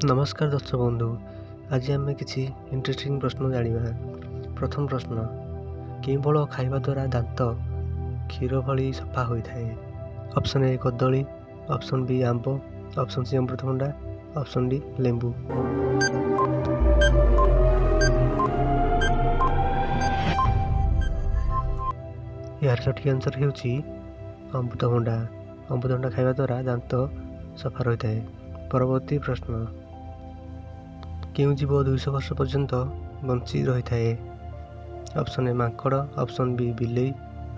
नमस्कार दर्शक बंधु। आज आम किसी इंटरेस्टिंग प्रश्न जाना। प्रथम प्रश्न, कि फल खाइबा द्वारा दांत क्षीर भली सफा होता है? ऑप्शन ए कदली, ऑप्शन बी आंब, ऑप्शन सी अमृतभंडा, ऑप्शन डी लेंबू। यार सठिक आंसर होउछि अमृतभंडा। अमृतभंडा खाइबा द्वारा दांत सफा रही है। परवर्ती प्रश्न, केउं जीव 200 वर्ष पर्यंत बंची रही है? ऑप्शन ए माकड़, ऑप्शन बी बिलेई,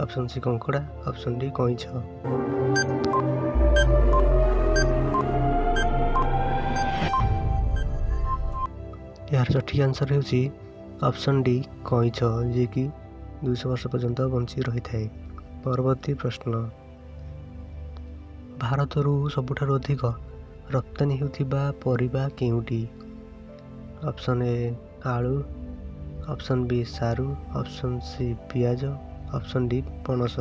ऑप्शन सी कंकड़ा, ऑप्शन डी कईछ। यार सठिक आंसर होउछि ऑप्शन डी कईछ, जे कि 200 वर्ष पर्यंत बंची रही है। परवर्ती प्रश्न, भारतरू सबुठारु अधिक रप्तानी होउथिबा परिबा केउंटी? ऑप्शन ए आलू, ऑप्शन बी सारू, ऑप्शन सी पियाज, ऑप्शन डी पणस।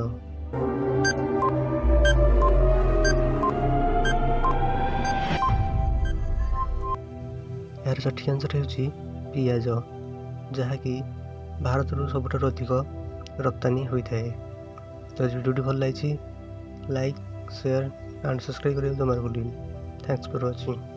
यार सठिक आंसर होउछि पियाज, जहाँकि भारतरू सबुठारु अधिक रप्तानी होता है। तो वीडियो भल लगी लाइक शेयर एंड सब्सक्राइब करियो जमार भूलिनी। Thanks for watching.